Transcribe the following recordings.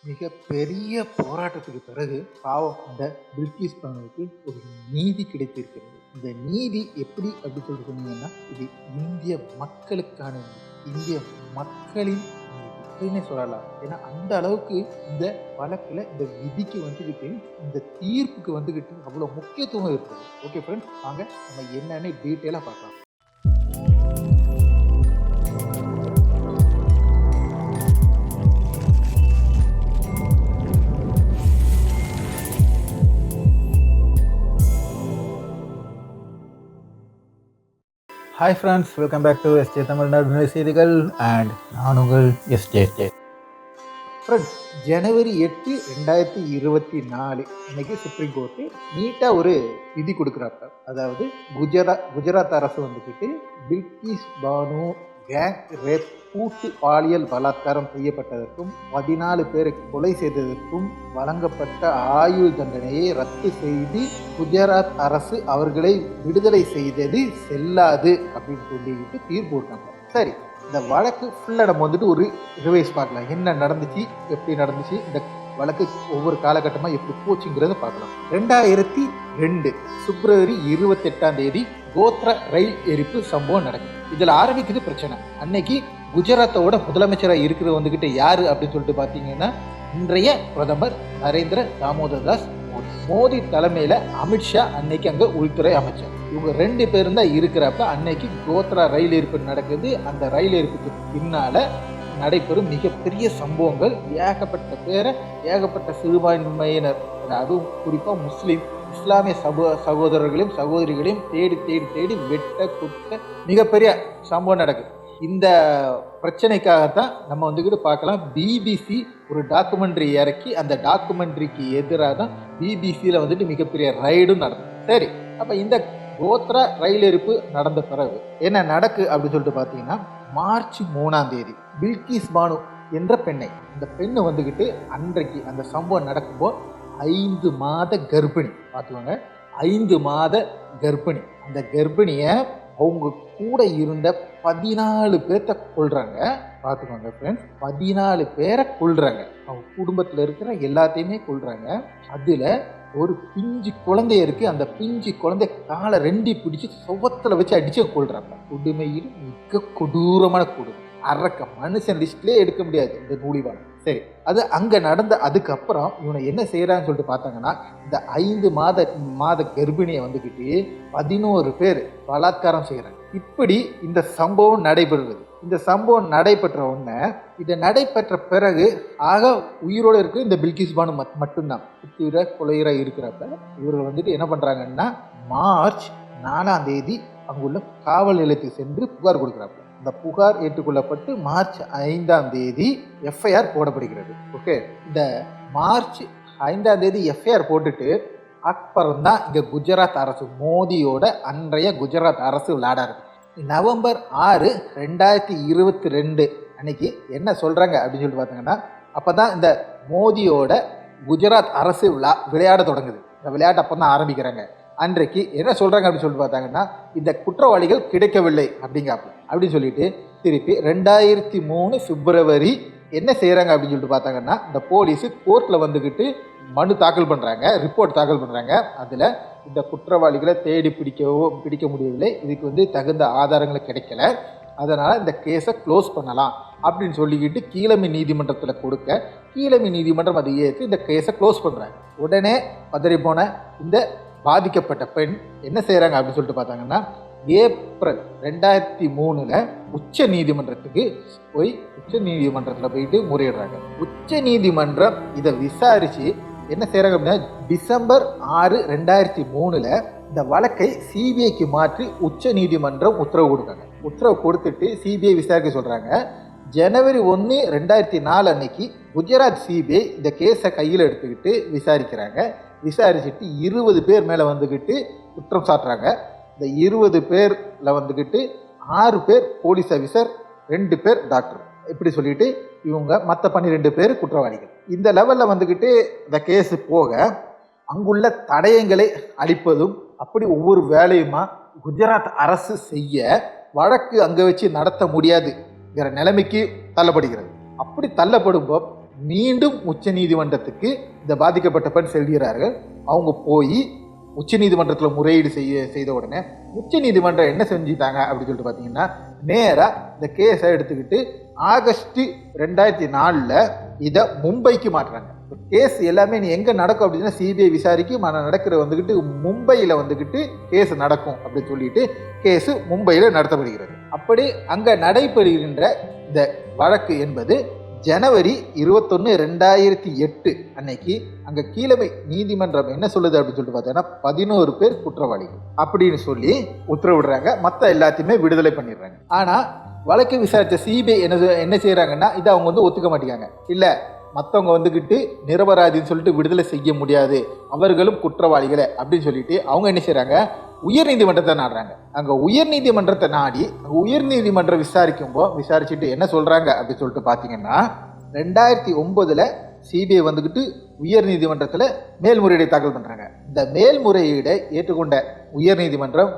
மிகப்பெரிய போராட்டத்துக்கு பிறகு பாவம் அந்த பிரிட்டிஷ் பானுவுக்கு ஒரு நீதி கிடைத்திருக்கிறது. இந்த நீதி எப்படி அப்படி சொல்லிட்டு சொன்னீங்கன்னா, இது இந்திய மக்களுக்கான நீதி, இந்திய மக்களின் நீதி அப்படின்னே சொல்லலாம். ஏன்னா அந்த அளவுக்கு இந்த வழக்கில் இந்த விதிக்கு வந்துக்கிட்டு, இந்த தீர்ப்புக்கு வந்துக்கிட்டு அவ்வளோ முக்கியத்துவம் இருக்குது. ஓகே ஃப்ரெண்ட்ஸ், வாங்க நம்ம என்னன்னு டீட்டெயிலாக பார்க்கலாம். Hi friends, welcome back to SJ Tamil Nadu செய்திகள் அண்ட் நான் உங்கள் எஸ்ஜே. ஃப்ரெண்ட்ஸ், ஜனவரி 8, 2024 இன்னைக்கு சுப்ரீம் கோர்ட்டு நீட்டாக ஒரு விதி கொடுக்குறாப்ப. அதாவது குஜராத் அரசு வந்துக்கிட்டு பில்கிஸ் பானு கேங் ரேப் கூட்டு பாலியல் பலாத்காரம் செய்யப்பட்டதற்கும் 14 பேரை கொலை செய்ததற்கும் வழங்கப்பட்ட ஆயுள் தண்டனையை ரத்து செய்து குஜராத் அரசு அவர்களை விடுதலை செய்தது செல்லாது அப்படின்னு சொல்லிக்கிட்டு தீர்ப்பு விட்டாங்க. சரி, இந்த வழக்கு ஃபுல்லாக நம்ம வந்துட்டு ஒரு ரிவைஸ் பார்க்கலாம். என்ன நடந்துச்சு, எப்படி நடந்துச்சு, இந்த வழக்கு ஒவ்வொரு காலகட்டமாக எப்படி போச்சுங்கிறத பார்க்கலாம். 2002 பிப்ரவரி 28 கோத்ரா ரயில் எரிப்பு சம்பவம் நடக்குது. இதில் ஆரம்பிக்குது பிரச்சனை. அன்னைக்கு குஜராத்தோட முதலமைச்சராக இருக்கிறது வந்துக்கிட்டு யாரு அப்படின்னு சொல்லிட்டு பார்த்தீங்கன்னா, இன்றைய பிரதமர் நரேந்திர தாமோதர் தாஸ் மோடி தலைமையில் அமித்ஷா அன்னைக்கு அங்கே உள்துறை அமைச்சர். இவங்க 2 பேரும் தான் இருக்கிறப்ப அன்னைக்கு கோத்ரா ரயில் எரிப்பு நடக்குது. அந்த ரயில் எரிப்புக்கு பின்னால நடைபெறும் மிகப்பெரிய சம்பவங்கள், ஏகப்பட்ட சிறுபான்மையினர், அதுவும் குறிப்பாக முஸ்லீம் இஸ்லாமிய சகோதரர்களையும் சகோதரிகளையும் தேடி தேடி தேடி வெட்ட குட்ட மிகப்பெரிய சம்பவம் நடக்குது. இந்த பிரச்சனைக்காகத்தான் நம்ம வந்துக்கிட்டு பார்க்கலாம், பிபிசி ஒரு டாக்குமெண்ட்ரி இறக்கி அந்த டாக்குமெண்ட்ரிக்கு எதிராக தான் பிபிசியில் வந்துட்டு மிகப்பெரிய ரைடும் நடக்கும். சரி, அப்போ இந்த கோத்ரா ரயில் எரிப்பு நடந்த பிறகு என்ன நடக்கு அப்படின்னு சொல்லிட்டு பார்த்தீங்கன்னா, மார்ச் 3 பில்கிஸ் பானு என்ற பெண்ணை, இந்த பெண்ணு வந்துக்கிட்டு அன்றைக்கு அந்த சம்பவம் நடக்கும்போது 5 மாத கர்ப்பிணி. பார்த்துக்கோங்க, 5 மாத கர்ப்பிணி. அந்த கர்ப்பிணியை அவங்க கூட இருந்த 14 பேர்த்த கொள்றாங்க. பார்த்துக்கோங்க ஃப்ரெண்ட்ஸ், 14 பேரை கொள்றாங்க. அவங்க குடும்பத்தில் இருக்கிற எல்லாத்தையுமே கொள்றாங்க. அதில் ஒரு பிஞ்சு குழந்தைய இருக்கு. அந்த பிஞ்சு குழந்தை காலை 2 பிடிச்சி சுவத்தில் வச்சு அடிச்சு கொள்றாங்க. கொடுமையில் மிக கொடூரமான கொடுமை. அரக்க மனுஷன் லிஸ்ட்லேயே எடுக்க முடியாது இந்த நூலிவானம். சரி, அது அங்கே நடந்த அதுக்கப்புறம் இவனை என்ன செய்கிறான்னு சொல்லிட்டு பார்த்தாங்கன்னா, இந்த 5 மாத கர்ப்பிணியை வந்துக்கிட்டு 11 பேர் பலாத்காரம் செய்கிறாங்க. இப்படி இந்த சம்பவம் நடைபெறுறது. இந்த சம்பவம் நடைபெற்ற உடனே, இது நடைபெற்ற பிறகு உயிரோடு இருக்க இந்த பில்கிஸ் பானு மட்டும்தான் கொலையராக இருக்கிறப்ப இவர்கள் வந்துட்டு என்ன பண்ணுறாங்கன்னா, மார்ச் 4 அங்குள்ள காவல் நிலையத்துக்கு சென்று புகார் கொடுக்குறாங்க. இந்த புகார் ஏற்றுக்கொள்ளப்பட்டு மார்ச் 5 எஃப்ஐஆர் போடப்படுகிறது. ஓகே, இந்த மார்ச் 5 எஃப்ஐஆர் போட்டுட்டு அப்புறம் தான் இங்கே குஜராத் அரசு, மோடியோட அன்றைய குஜராத் அரசு விளையாடாரு. நவம்பர் 6, 2022 அன்னைக்கு என்ன சொல்கிறாங்க அப்படின்னு சொல்லிட்டு பார்த்தீங்கன்னா, அப்போ தான் இந்த மோடியோட குஜராத் அரசு விளையாட தொடங்குது. இந்த விளையாட்டு அப்போ தான் ஆரம்பிக்கிறாங்க. அன்றைக்கு என்ன சொல்கிறாங்க அப்படின்னு சொல்லிட்டு பார்த்தாங்கன்னா, இந்த குற்றவாளிகள் கிடைக்கவில்லை அப்படின்னு சொல்லிட்டு திருப்பி 2003 பிப்ரவரி என்ன செய்கிறாங்க அப்படின்னு சொல்லிட்டு பார்த்தாங்கன்னா, இந்த போலீஸு கோர்ட்டில் வந்துக்கிட்டு மனு தாக்கல் பண்ணுறாங்க, ரிப்போர்ட் தாக்கல் பண்ணுறாங்க. அதில் இந்த குற்றவாளிகளை தேடி பிடிக்க முடியவில்லை, இதுக்கு வந்து தகுந்த ஆதாரங்கள் கிடைக்கல, அதனால் இந்த கேஸை க்ளோஸ் பண்ணலாம் அப்படின்னு சொல்லிக்கிட்டு கீழமை நீதிமன்றத்தில் கொடுக்க, கீழமை நீதிமன்றம் அதை ஏற்று இந்த கேஸை க்ளோஸ் பண்ணுறாங்க. உடனே பதறிப்போன இந்த பாதிக்கப்பட்ட பெண் என்ன செய்கிறாங்க அப்படின்னு சொல்லிட்டு பார்த்தாங்கன்னா, ஏப்ரல் 2003 உச்ச நீதிமன்றத்துக்கு போயிட்டு முறையிடுறாங்க. உச்ச நீதிமன்றம் இதை விசாரித்து என்ன செய்கிறாங்க அப்படின்னா, டிசம்பர் 6, 2003 இந்த வழக்கை சிபிஐக்கு மாற்றி உச்ச நீதிமன்றம் உத்தரவு கொடுத்துட்டு சிபிஐ விசாரிக்க சொல்கிறாங்க. ஜனவரி 1, 2004 அன்னைக்கு குஜராத் சிபிஐ இந்த கேஸை கையில் எடுத்துக்கிட்டு விசாரிக்கிறாங்க. விசாரிச்சுட்டு 20 பேர் மேலே வந்துக்கிட்டு குற்றம் சாட்டுறாங்க. இந்த 20 பேரில் வந்துக்கிட்டு 6 பேர் போலீஸ் ஆஃபீஸர், 2 பேர் டாக்டர், இப்படி சொல்லிட்டு இவங்க மற்ற 12 பேர் குற்றவாளிகள். இந்த லெவலில் வந்துக்கிட்டு இந்த கேஸு போக அங்குள்ள தடயங்களை அளிப்பதும் அப்படி ஒவ்வொரு வேலையுமா குஜராத் அரசு செய்ய வழக்கு அங்கே வச்சு நடத்த முடியாதுங்கிற நிலைமைக்கு தள்ளப்படுகிறது. அப்படி தள்ளப்படும்போது மீண்டும் உச்ச நீதிமன்றத்துக்கு இந்த பாதிக்கப்பட்ட பெண் செல்கிறார்கள். அவங்க போய் உச்ச நீதிமன்றத்தில் முறையீடு செய்த உடனே உச்ச நீதிமன்றம் என்ன செஞ்சுட்டாங்க அப்படின்னு சொல்லிட்டு பார்த்தீங்கன்னா, நேராக இந்த கேஸை எடுத்துக்கிட்டு ஆகஸ்ட் 2004 இதை மும்பைக்கு மாற்றுறாங்க. கேஸ் எல்லாமே நீ எங்கே நடக்கும் அப்படின்னா சிபிஐ விசாரிக்கும், நடக்கிற வந்துக்கிட்டு மும்பையில் வந்துக்கிட்டு கேஸ் நடக்கும் அப்படின்னு சொல்லிட்டு கேஸு மும்பையில் நடத்தப்படுகிறது. அப்படி அங்கே நடைபெறுகின்ற இந்த வழக்கு என்பது ஜனவரி 21, 2008 அன்னைக்கு அங்கே கீழமை நீதிமன்றம் என்ன சொல்லுது அப்படின்னு சொல்லிட்டு பார்த்தீங்கன்னா 11 பேர் குற்றவாளிகள் அப்படின்னு சொல்லி உத்தரவிடுறாங்க. மற்ற எல்லாத்தையுமே விடுதலை பண்ணிடுறாங்க. ஆனால் வழக்கு விசாரித்த சிபிஐ என்ன செய்கிறாங்கன்னா, இதை அவங்க ஒத்துக்க மாட்டேங்காங்க. இல்லை, மற்றவங்க வந்துக்கிட்டு நிரபராதின்னு சொல்லிட்டு விடுதலை செய்ய முடியாது, அவர்களும் குற்றவாளிகளை அப்படின்னு சொல்லிட்டு அவங்க என்ன செய்கிறாங்க, உயர் நீதிமன்றத்தை நாடுறாங்க. அங்கே உயர் நீதிமன்றத்தை நாடி உயர் நீதிமன்றம் விசாரிச்சுட்டு என்ன சொல்கிறாங்க அப்படின்னு சொல்லிட்டு பார்த்தீங்கன்னா, 2009 சிபிஐ வந்துக்கிட்டு உயர் நீதிமன்றத்தில் மேல்முறையீடை தாக்கல் பண்ணுறாங்க. இந்த மேல்முறையீடை ஏற்றுக்கொண்ட உயர் நீதிமன்றம்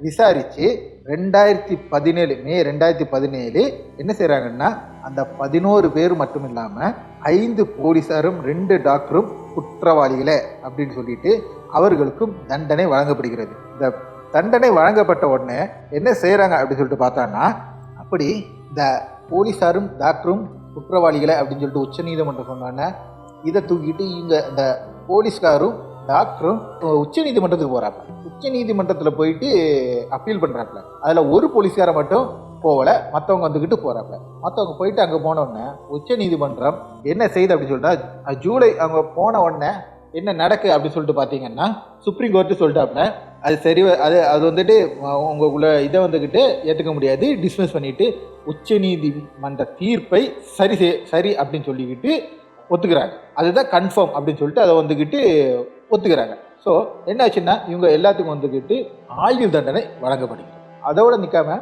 விசாரித்து 2017 மே 2017 என்ன செய்கிறாங்கன்னா, அந்த 11 பேர் மட்டும் இல்லாமல் 5 போலீஸாரும் 2 டாக்டரும் குற்றவாளிகளே அப்படின்னு சொல்லிட்டு அவர்களுக்கும் தண்டனை வழங்கப்படுகிறது. இந்த தண்டனை வழங்கப்பட்ட உடனே என்ன செய்கிறாங்க அப்படின்னு சொல்லிட்டு பார்த்தான்னா, அப்படி இந்த போலீஸாரும் டாக்டரும் குற்றவாளிகளை அப்படின்னு சொல்லிட்டு உச்ச நீதிமன்றம் சொன்னாங்க. இதை தூக்கிட்டு இவங்க இந்த போலீஸ்காரும் டாக்டரும் உச்ச நீதிமன்றத்துக்கு போகிறாங்க. உச்ச நீதிமன்றத்தில் போயிட்டு அப்பீல் பண்ணுறாப்புல. அதில் ஒரு போலீஸ்காரை மட்டும் போகலை, மற்றவங்க வந்துக்கிட்டு போகிறாப்புல. மற்றவங்க போயிட்டு அங்கே போனோடனே உச்ச நீதிமன்றம் என்ன செய்யுது அப்படின்னு சொல்லிட்டா, ஜூலை அங்கே போன உடனே என்ன நடக்கு அப்படின்னு சொல்லிட்டு பார்த்தீங்கன்னா, சுப்ரீம் கோர்ட்டு சொல்லிட்டாப்புல அது சரி, அது வந்துட்டு உங்களுக்குள்ள இதை வந்துக்கிட்டு ஏற்றுக்க முடியாது, டிஸ்மிஸ் பண்ணிவிட்டு உச்ச நீதிமன்ற தீர்ப்பை சரி அப்படின்னு சொல்லிக்கிட்டு ஒத்துக்கிறாங்க. அதுதான் கன்ஃபார்ம் அப்படின்னு சொல்லிட்டு அதை வந்துக்கிட்டு ஒத்துக்கிறாங்க. ஸோ என்ன ஆச்சுன்னா, இவங்க எல்லாத்துக்கும் வந்துக்கிட்டு ஆயுள் தண்டனை வழங்கப்படுகிறது. அதோடு நிற்காம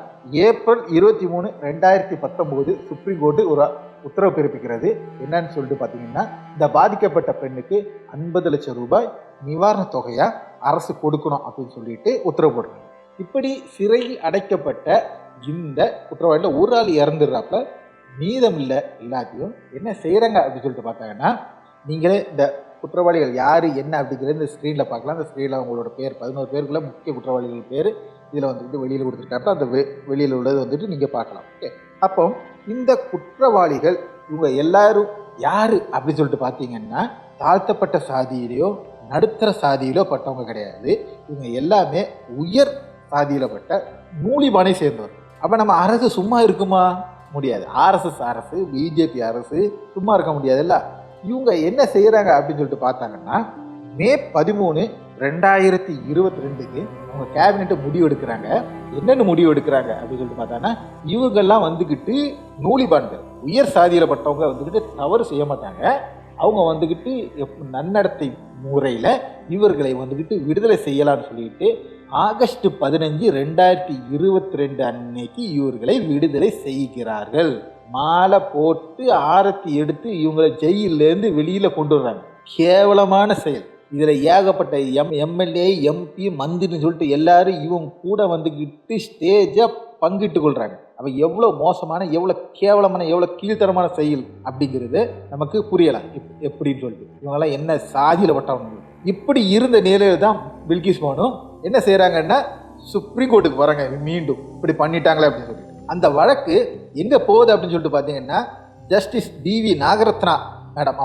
ஏப்ரல் 23, 2019 சுப்ரீம் கோர்ட்டு ஒரு உத்தரவு பிறப்பிக்கிறது. என்னன்னு சொல்லிட்டு பார்த்தீங்கன்னா, இந்த பாதிக்கப்பட்ட பெண்ணுக்கு 50 லட்சம் ரூபாய் நிவாரண தொகையாக அரசு கொடுக்கணும் அப்படின்னு சொல்லிட்டு உத்தரவு போடுறாங்க. இப்படி சிறையில் அடைக்கப்பட்ட இந்த குற்றவாளியில் ஒரு ஆள் இறந்துடுறாப்புல, மீதம் இல்லை எல்லாத்தையும் என்ன செய்கிறாங்க அப்படின்னு சொல்லிட்டு பார்த்தாங்கன்னா, நீங்களே இந்த குற்றவாளிகள் யார் என்ன அப்படிங்கிறது இந்த ஸ்க்ரீனில் பார்க்கலாம். அந்த ஸ்க்ரீனில் அவங்களோட பேர் 11 பேருக்குள்ள முக்கிய குற்றவாளிகள் பேர் இதில் வந்துட்டு வெளியில் கொடுத்துருக்காப்புல. அந்த வெளியில் உள்ளது வந்துட்டு நீங்கள் பார்க்கலாம். ஓகே, அப்போ இந்த குற்றவாளிகள் இவங்க எல்லாரும் யார் அப்படின்னு சொல்லிட்டு பார்த்தீங்கன்னா, தாழ்த்தப்பட்ட சாதியிலையோ நடுத்தர சாதியிலோ பட்டவங்க கிடையாது. இவங்க எல்லாமே உயர் சாதியில் பட்ட மூலிபானை சேர்ந்தவர். அப்போ நம்ம அரசு சும்மா இருக்குமா? முடியாது. ஆர்எஸ்எஸ் அரசு, பிஜேபி அரசு சும்மா இருக்க முடியாதுல்ல. இவங்க என்ன செய்கிறாங்க அப்படின்னு சொல்லிட்டு பார்த்தாங்கன்னா, மே 13, 2022 அவங்க கேபினெட்டை முடிவு எடுக்கிறாங்க. என்னென்ன முடிவு எடுக்கிறாங்க அப்படின்னு சொல்லிட்டு பார்த்தாங்கன்னா, இவங்கெல்லாம் வந்துக்கிட்டு நூலிபான்கள் உயர் சாதியில் பட்டவங்க வந்துக்கிட்டு தவறு செய்ய மாட்டாங்க. அவங்க வந்துக்கிட்டு நன்னடத்தை முறையில் இவர்களை வந்துக்கிட்டு விடுதலை செய்யலாம்னு சொல்லிட்டு ஆகஸ்ட் 15, 2022 அன்னைக்கு இவர்களை விடுதலை செய்கிறார்கள். மாலை போட்டு ஆரத்தி எடுத்து இவங்களை ஜெயிலேருந்து வெளியில் கொண்டு வர்றாங்க. கேவலமான செயல். இதில் ஏகப்பட்ட எம்எல்ஏ, எம்பி, மந்திரின்னு சொல்லிட்டு எல்லாரும் இவங்க கூட வந்துக்கிட்டு ஸ்டேஜை பங்கிட்டு கொள்கிறாங்க. அவன் எவ்வளோ மோசமான, எவ்வளோ கேவலமான, எவ்வளோ கீழ்த்தரமான செயல் அப்படிங்கிறது நமக்கு புரியலாம். எப்படின்னு சொல்லிட்டு இவங்கெல்லாம் என்ன சாதியில் பட்டவங்க. இப்படி இருந்த நிலையில் தான் பில்கிஸ் பானு என்ன செய்கிறாங்கன்னா, சுப்ரீம் கோர்ட்டுக்கு வராங்க. மீண்டும் இப்படி பண்ணிட்டாங்களே அப்படின்னு சொல்லிட்டு அந்த வழக்கு எங்கே போகுது அப்படின்னு சொல்லிட்டு பார்த்தீங்கன்னா, ஜஸ்டிஸ் டிவி நாகரத்னா மேடம்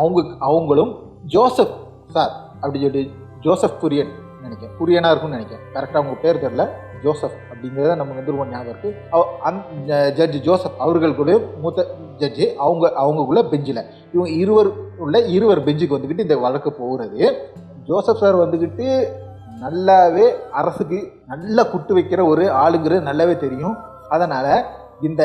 அவங்களும் ஜோசப் சார் அப்படின்னு சொல்லிட்டு ஜோசப் குரியன் நினைக்கிறேன், குரியனாக இருக்கும்னு நினைக்கிறேன், கரெக்டாக அவங்க பேர் தெரியல, ஜோசப் அப்படிங்கிறத நமக்கு வந்து ரொம்ப ஞாபகம் இருக்குது. ஜட்ஜி ஜோசப் அவர்களுக்குள்ளே மூத்த ஜட்ஜி அவங்களுக்குள்ள பெஞ்சில் இவங்க இருவர் பெஞ்சுக்கு வந்துக்கிட்டு இந்த வழக்கு போகிறது. ஜோசப் சார் வந்துக்கிட்டு நல்லாவே அரசுக்கு நல்லா குட்டு வைக்கிற ஒரு ஆளுங்கிறது நல்லாவே தெரியும். அதனால் இந்த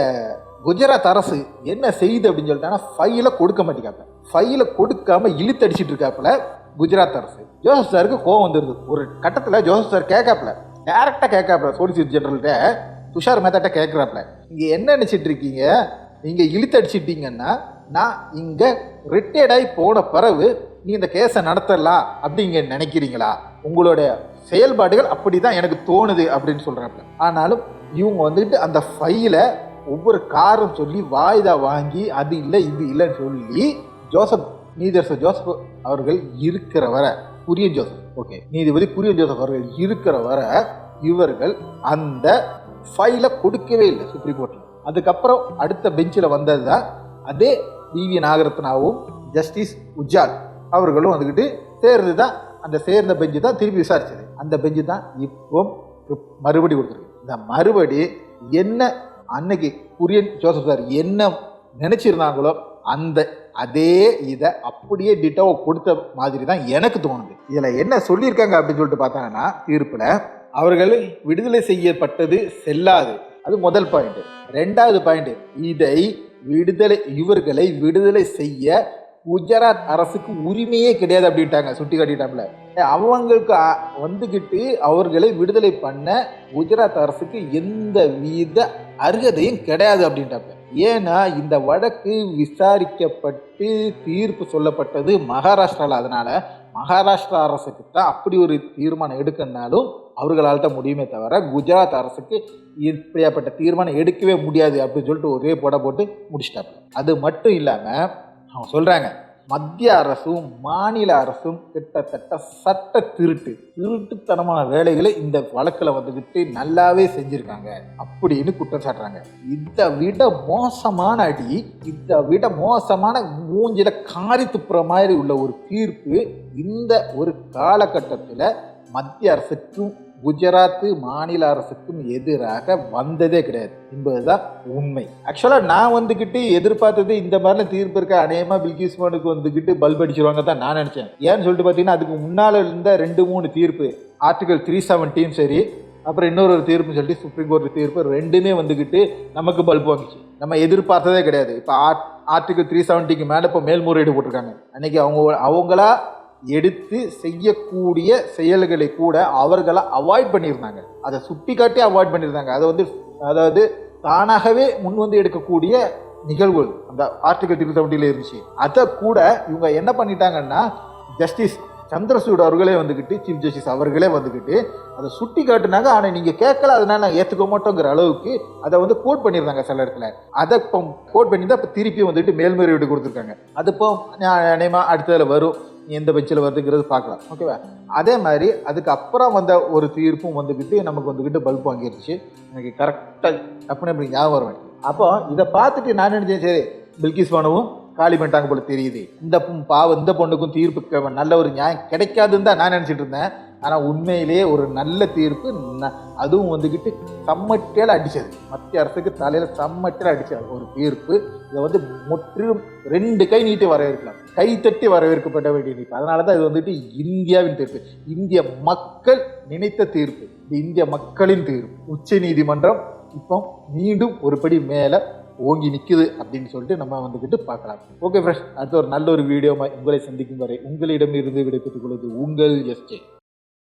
குஜராத் அரசு என்ன செய்யுது அப்படின்னு சொல்லிட்டாங்கன்னா, ஃபைலை கொடுக்க மாட்டேங்காப்ப, ஃபைலை கொடுக்காமல் இழுத்தடிச்சிட்டு இருக்காப்புல குஜராத் அரசு. ஜோசப் சாருக்கு கோவம் வந்துடுது. ஒரு கட்டத்தில் ஜோசப் சார் கேட்காப்புல, டேரெக்டாக கேட்காப்புல, சொலிசிட்டர் ஜெனரல்கிட்ட துஷார் மேத்தாட்ட கேட்குறாப்புல, இங்கே என்ன நினச்சிட்டு இருக்கீங்க, நீங்கள் இழுத்தடிச்சிட்டிங்கன்னா நான் இங்கே ரிட்டையர்டாகி போன பிறகு நீ இந்த கேஸை நடத்தலாம் அப்படிங்க நினைக்கிறீங்களா? உங்களோட செயல்பாடுகள் அப்படி தான் எனக்கு தோணுது அப்படின்னு சொல்கிறாப்புல. ஆனாலும் இவங்க வந்துட்டு அந்த ஃபைலை ஒவ்வொரு காரணம் சொல்லி வாய்தா வாங்கி அது இல்லை இது இல்லைன்னு சொல்லி நீதியரசர் ஜோசப் அவர்கள் இருக்கிற வர குரியன் ஜோசப் ஓகே நீதிபதி குரியன் ஜோசப் அவர்கள் இருக்கிற வர இவர்கள் அந்த ஃபைலை கொடுக்கவே இல்லை சுப்ரீம் கோர்ட்டில். அதுக்கப்புறம் அடுத்த பெஞ்சில் வந்தது தான் அதே டிவி நாகரத்னாவும் ஜஸ்டிஸ் உஜ்ஜால் அவர்களும் வந்துக்கிட்டு சேர்ந்து தான் அந்த சேர்ந்த பெஞ்சு தான் திருப்பி விசாரிச்சது. அந்த பெஞ்சு தான் இப்போ மறுபடி கொடுத்துருக்கு. இந்த மறுபடி என்ன அன்னைக்கு குரியன் ஜோசப் சார் என்ன நினைச்சிருந்தாங்களோ அதே இதை அப்படியே டிட்டோவை கொடுத்த மாதிரி தான் எனக்கு தோணுது. இதில் என்ன சொல்லியிருக்காங்க அப்படின்னு சொல்லிட்டு பார்த்தாங்கன்னா தீர்ப்பில் அவர்கள் விடுதலை செய்யப்பட்டது செல்லாது, அது முதல் பாயிண்ட். ரெண்டாவது பாயிண்ட், இவர்களை விடுதலை செய்ய குஜராத் அரசுக்கு உரிமையே கிடையாது அப்படின்ட்டாங்க, சுட்டி காட்டிட்டாங்கள. அவங்களுக்கு வந்துக்கிட்டு அவர்களை விடுதலை பண்ண குஜராத் அரசுக்கு எந்த வித அருகதையும் கிடையாது அப்படின்ட்டாங்க. ஏன்னா இந்த வழக்கு விசாரிக்கப்பட்டு தீர்ப்பு சொல்லப்பட்டது மகாராஷ்டிராவில். அதனால மகாராஷ்டிரா அரசுக்கு தான் அப்படி ஒரு தீர்மானம் எடுக்கனாலும் அவர்களால் தான் முடியுமே தவிர குஜராத் அரசுக்கு இப்படியாப்பட்ட தீர்மானம் எடுக்கவே முடியாது அப்படின்னு சொல்லிட்டு ஒரே போட்டு முடிச்சிட்டாங்க. அது மட்டும் இல்லாமல் அவங்க சொல்கிறாங்க மத்திய அரசும் மாநில அரசும் கிட்டத்தட்ட சட்ட திருட்டுத்தனமான வேலைகளை இந்த வழக்கில் வந்துக்கிட்டு நல்லாவே செஞ்சுருக்காங்க அப்படின்னு குற்றம் சாட்டுறாங்க. இதை விட மோசமான அடி, இதை விட மோசமான மூஞ்சில காரி துப்புற மாதிரி உள்ள ஒரு தீர்ப்பு இந்த ஒரு காலகட்டத்தில் மத்திய அரசுக்கும் குஜராத் மாநில அரசுக்கும் எதிராக வந்ததே கிடையாது என்பதுதான் உண்மை. ஆக்சுவலாக நான் வந்துக்கிட்டு எதிர்பார்த்தது இந்த மாதிரிலாம் தீர்ப்பு இருக்க அநேகமாக பில்கிஸ் பானுக்கு வந்துக்கிட்டு பல்ப் அடிச்சிருவாங்க தான் நான் நினச்சேன். ஏன்னு சொல்லிட்டு பார்த்தீங்கன்னா அதுக்கு முன்னால் இருந்த 2-3 தீர்ப்பு, ஆர்டிகல் 370 சரி, அப்புறம் இன்னொரு தீர்ப்புன்னு சொல்லிட்டு சுப்ரீம் கோர்ட் தீர்ப்பு ரெண்டுமே வந்துக்கிட்டு நமக்கு பல்ப் வாங்கிச்சு. நம்ம எதிர்பார்த்ததே கிடையாது. இப்போ ஆர்டிகல் 370க்கு மேலே இப்போ மேல்முறையீடு போட்டிருக்காங்க. அன்றைக்கி அவங்களா எடுத்து செய்யக்கூடிய செயல்களை கூட அவர்களை அவாய்ட் பண்ணியிருந்தாங்க, அதை சுட்டி காட்டி அவாய்ட் பண்ணியிருந்தாங்க. அதாவது தானாகவே முன் வந்து எடுக்கக்கூடிய நிகழ்வுகள் அந்த ஆர்டிகல் 370 இருந்துச்சு. அதை கூட இவங்க என்ன பண்ணிட்டாங்கன்னா ஜஸ்டிஸ் சந்திரசூட் அவர்களே வந்துக்கிட்டு சீஃப் ஜஸ்டிஸ் அவர்களே வந்துக்கிட்டு அதை சுட்டி காட்டுனாங்க. ஆனால் நீங்கள் கேட்கல, அதனால் நாங்கள் ஏற்றுக்க மாட்டோங்கிற அளவுக்கு அதை வந்து கோட் பண்ணியிருந்தாங்க சில இடத்துல. அதை இப்போ கோட் பண்ணி தான் இப்போ திருப்பி வந்துட்டு மேல்முறையீடு கொடுத்துருக்காங்க. அது இப்போ நினைமா அடுத்ததில் வரும், எந்த பெஞ்சில் வருதுங்கிறது பார்க்கலாம், ஓகேவா. அதே மாதிரி அதுக்கப்புறம் வந்த ஒரு தீர்ப்பும் வந்துக்கிட்டு நமக்கு வந்துக்கிட்டு பல்ப் வாங்கிருச்சு. எனக்கு கரெக்டாக அப்படி ஞாபகம் வருவேன். அப்போ இதை பார்த்துட்டு நான் நினைச்சேன், சரி பில்கிஸ் பானுவும் காலி பண்ணிட்டாங்க போல தெரியுது, இந்த பொண்ணுக்கும் தீர்ப்பு நல்ல ஒரு நியாயம் கிடைக்காதுன்னு தான் நான் நினச்சிட்டு இருந்தேன். ஆனால் உண்மையிலேயே ஒரு நல்ல தீர்ப்பு, அதுவும் வந்துக்கிட்டு சம்மட்டியால் அடித்தது, மத்திய அரசுக்கு தலையில் சம்மட்டியால் அடித்தது ஒரு தீர்ப்பு. இதை வந்து முற்றிலும் 2 கை நீட்டி வரவேற்கலாம், கைத்தட்டி வரவேற்கப்பட வேண்டிய தீர்ப்பு. அதனால தான் இது வந்துட்டு இந்தியாவின் தீர்ப்பு, இந்திய மக்கள் நினைத்த தீர்ப்பு, இது இந்திய மக்களின் தீர்ப்பு. உச்ச நீதிமன்றம் இப்போ மீண்டும் ஒரு படி மேலே ஓங்கி நிற்குது அப்படின்னு சொல்லிட்டு நம்ம வந்துக்கிட்டு பார்க்கலாம். ஓகே ஃப்ரெண்ட்ஸ், அடுத்த ஒரு நல்ல ஒரு வீடியோ உங்களை சந்திக்கும் வரை உங்களிடமிருந்து விடைபெற்றுக் கொள்வது உங்கள் எஸ்ஜே.